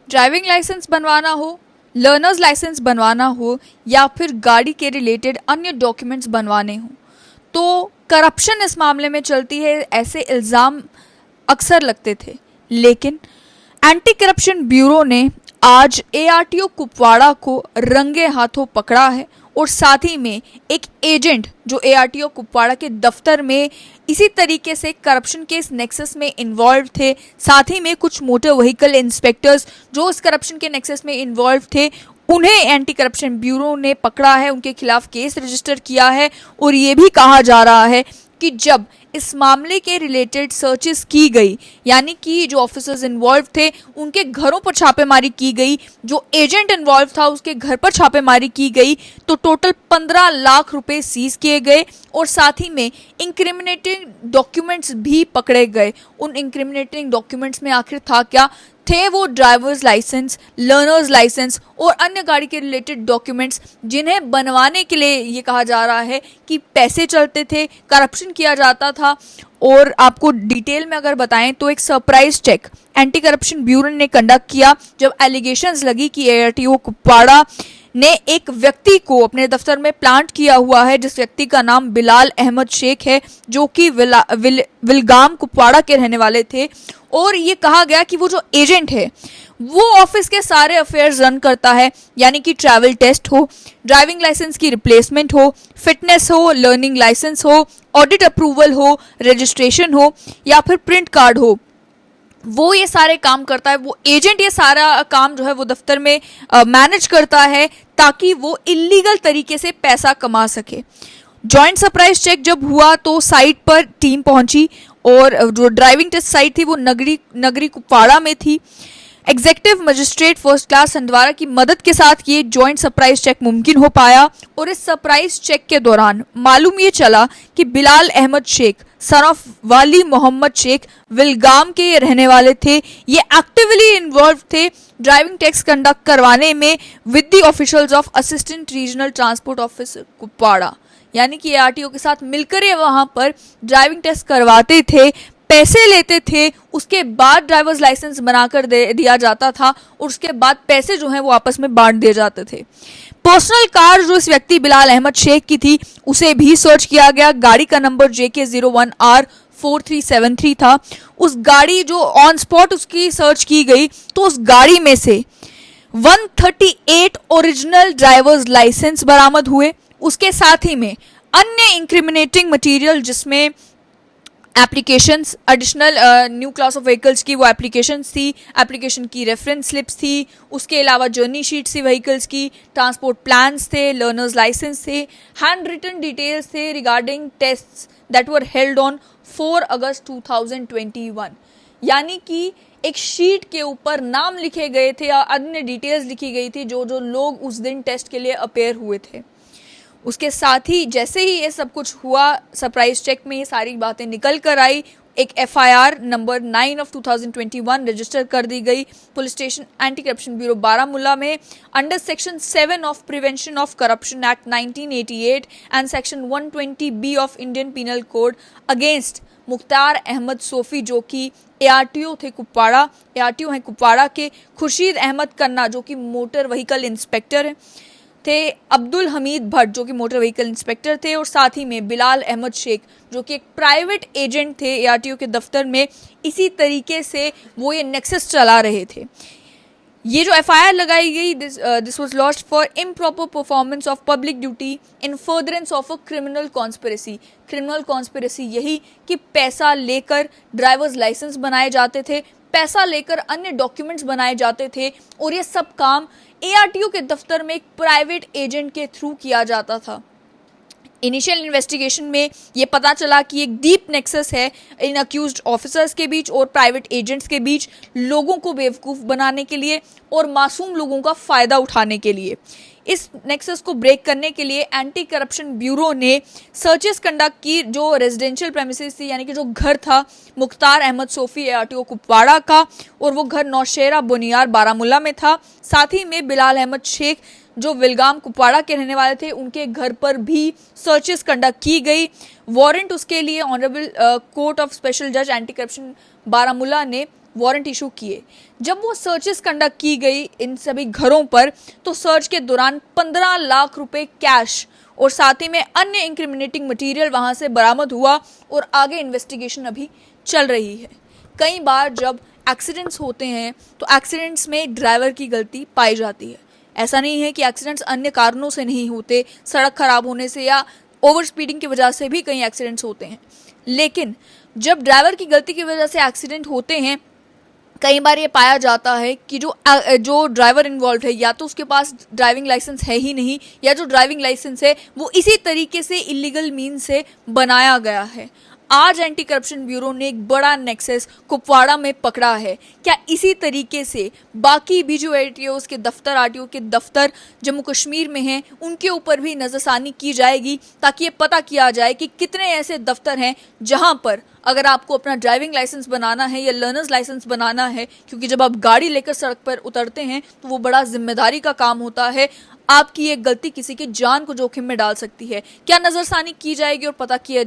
Driving licence बनवाना हो, learners licence बनवाना हो या फिर गाड़ी के रिलेटेड अन्य डॉक्यूमेंट्स बनवाने हो, तो करप्शन इस मामले में चलती है, ऐसे इल्ज़ाम अक्सर लगते थे। लेकिन एंटी करप्शन ब्यूरो ने आज एआरटीओ कुपवाड़ा को रंगे हाथों पकड़ा है और साथ ही में एक एजेंट जो एआरटीओ कुपवाड़ा के दफ्तर में इसी तरीके से करप्शन के इस नेक्सस में इन्वॉल्व थे, साथ ही में कुछ मोटर व्हीकल इंस्पेक्टर्स जो इस करप्शन के नेक्सस में इन्वॉल्व थे, उन्हें एंटी करप्शन ब्यूरो ने पकड़ा है, उनके खिलाफ केस रजिस्टर किया है। और ये भी कहा जा रहा है कि जब इस मामले के रिलेटेड सर्चेस की गई, यानी कि जो ऑफिसर्स इन्वॉल्व थे उनके घरों पर छापेमारी की गई, जो एजेंट इन्वॉल्व था उसके घर पर छापेमारी की गई, तो टोटल 15 लाख रुपए सीज किए गए और साथ ही में इंक्रिमिनेटिंग डॉक्यूमेंट्स भी पकड़े गए। उन इंक्रिमिनेटिंग डॉक्यूमेंट्स में आखिर था क्या? थे वो ड्राइवर्स लाइसेंस, लर्नर्स लाइसेंस और अन्य गाड़ी के रिलेटेड डॉक्यूमेंट्स, जिन्हें बनवाने के लिए ये कहा जा रहा है कि पैसे चलते थे, करप्शन किया जाता था। और आपको डिटेल में अगर बताएं तो एक surprise check anti corruption bureau ने कंडक्ट किया जब एलिगेशंस लगी कि एआरटीओ कुपवाड़ा ने एक व्यक्ति को अपने दफ्तर में प्लांट किया हुआ है, जिस व्यक्ति का नाम बिलाल अहमद शेख है, जो कि विलगाम कुपवाड़ा के रहने वाले थे। और ये कहा गया कि वो जो एजेंट है वो ऑफिस के सारे अफेयर्स रन करता है, यानी कि ट्रैवल टेस्ट हो, ड्राइविंग लाइसेंस की रिप्लेसमेंट हो, फिटनेस हो, लर्निंग लाइसेंस हो, ऑडिट अप्रूवल हो, रजिस्ट्रेशन हो या फिर प्रिंट कार्ड हो, वो ये सारे काम करता है। वो एजेंट ये सारा काम जो है वो दफ्तर में मैनेज करता है ताकि वो इलीगल तरीके से पैसा कमा सके। जॉइंट सरप्राइज चेक जब हुआ तो साइट पर टीम पहुंची और जो ड्राइविंग टेस्ट साइट थी वो नगरी कुपवाड़ा में थी। Executive magistrate first class Handwara की मदद के साथ ये जॉइंट सरप्राइज चेक मुमकिन हो पाया। और इस सरप्राइज चेक के दौरान मालूम ये चला कि बिलाल अहमद शेख सन ऑफ वाली मोहम्मद शेख विलगाम के ये रहने वाले थे। ये एक्टिवली इन्वॉल्व थे ड्राइविंग टेस्ट कंडक्ट करवाने में with the officials of assistant regional transport office Kupwara, यानी कि एआरटीओ के साथ मिलकर ये वहां पर ड्राइविंग टेस्ट करवाते थे, पैसे लेते थे, उसके बाद ड्राइवर्स लाइसेंस बनाकर दे दिया जाता था और उसके बाद पैसे जो हैं वो आपस में बांट दिए जाते थे। पर्सनल कार जो इस व्यक्ति बिलाल अहमद शेख की थी उसे भी सर्च किया गया। गाड़ी का नंबर JK01R4373 था। उस गाड़ी जो ऑन स्पॉट उसकी सर्च की गई तो उस गाड़ी में से 138 ओरिजिनल ड्राइवर्स लाइसेंस बरामद हुए। उसके साथ ही में अन्य इंक्रिमिनेटिंग मटेरियल जिसमें applications, additional new class of vehicles की वो एप्लीकेशंस थी, एप्लीकेशन की रेफरेंस स्लिप्स थी, उसके अलावा जर्नी शीट्स थी व्हीकल्स की, ट्रांसपोर्ट प्लान्स थे, लर्नर्स लाइसेंस थे, हैंड रिटन डिटेल्स थे regarding tests that were held on 4 अगस्त 2021, यानी कि एक शीट के ऊपर नाम लिखे गए थे या अन्य डिटेल्स लिखी गई थी जो जो लोग उस दिन टेस्ट के लिए अपेयर हुए थे। उसके साथ ही जैसे ही ये सब कुछ हुआ, सरप्राइज चेक में ये सारी बातें निकल कर आई, एक FIR नंबर 9 ऑफ 2021 रजिस्टर कर दी गई police station anti corruption bureau Baramulla में under section 7 of prevention of corruption act 1988 and section 120B of Indian penal code against Mukhtar Ahmad Sofi, जो कि एआरटीओ थे कुपवाड़ा, एआरटीओ हैं कुपवाड़ा के, खुर्शीद अहमद कन्ना जो कि मोटर व्हीकल इंस्पेक्टर हैं थे, अब्दुल हमीद भट्ट जो कि मोटर व्हीकल इंस्पेक्टर थे और साथ ही में बिलाल अहमद शेख जो कि एक प्राइवेट एजेंट थे एआरटीओ के दफ्तर में। इसी तरीके से वो ये नेक्सस चला रहे थे। ये जो FIR लगाई गई, this was lost for improper performance of public duty in furtherance of a criminal conspiracy. Criminal conspiracy यही कि पैसा लेकर ड्राइवर्स लाइसेंस बनाए जाते थे, पैसा लेकर अन्य डॉक्यूमेंट्स बनाए जाते थे और ये सब काम एआरटीओ के दफ्तर में एक प्राइवेट एजेंट के थ्रू किया जाता था। इनिशियल इन्वेस्टिगेशन में ये पता चला कि एक डीप नेक्सस है इन अक्यूज्ड ऑफिसर्स के बीच और प्राइवेट एजेंट्स के बीच, लोगों को बेवकूफ़ बनाने के लिए और मासूम लोगों का फ़ायदा उठाने के लिए। इस नेक्सस को ब्रेक करने के लिए एंटी करप्शन ब्यूरो ने सर्चेस कंडक्ट की जो रेजिडेंशियल प्रेमिसेस थी, यानी कि जो घर था मुख्तार अहमद सोफी एआरटीओ कुपवाड़ा का, और वो घर नौशेरा बुनियार बारामूला में था। साथ ही में बिलाल अहमद शेख जो विलगाम कुपवाड़ा के रहने वाले थे उनके घर पर भी सर्चेस कंडक्ट की गई। वारंट उसके लिए ऑनरेबल कोर्ट ऑफ स्पेशल जज एंटी करप्शन बारामूला ने वारंट इशू किए। जब वो सर्चेस कंडक्ट की गई इन सभी घरों पर, तो सर्च के दौरान 15 लाख रुपए कैश और साथ ही में अन्य इंक्रिमिनेटिंग मटेरियल वहां से बरामद हुआ और आगे इन्वेस्टिगेशन अभी चल रही है। कई बार जब एक्सीडेंट्स होते हैं तो एक्सीडेंट्स में ड्राइवर की गलती पाई जाती है। ऐसा नहीं है कि एक्सीडेंट्स अन्य कारणों से नहीं होते, सड़क खराब होने से या ओवर स्पीडिंग की वजह से भी कई एक्सीडेंट्स होते हैं, लेकिन जब ड्राइवर की गलती की वजह से एक्सीडेंट होते हैं, कई बार ये पाया जाता है कि जो ड्राइवर इन्वॉल्व है या तो उसके पास ड्राइविंग लाइसेंस है ही नहीं, या जो ड्राइविंग लाइसेंस है वो इसी तरीके से इलीगल मीन से बनाया गया है। आज एंटी करप्शन ब्यूरो ने एक बड़ा नेक्सस कुपवाड़ा में पकड़ा है। क्या इसी तरीके से बाकी भी जो ATOs के दफ्तर, RTO के दफ्तर जम्मू कश्मीर में हैं, उनके ऊपर भी नजरसानी की जाएगी, ताकि ये पता किया जाए कि कितने ऐसे दफ्तर हैं जहां पर अगर आपको अपना ड्राइविंग लाइसेंस बनाना है या लर्नर्स लाइसेंस बनाना है, क्योंकि जब आप गाड़ी लेकर सड़क पर उतरते हैं तो वो बड़ा जिम्मेदारी का काम होता है। आपकी एक गलती किसी की जान को जोखिम में डाल सकती है। क्या नजरसानी की जाएगी और पता किया जाए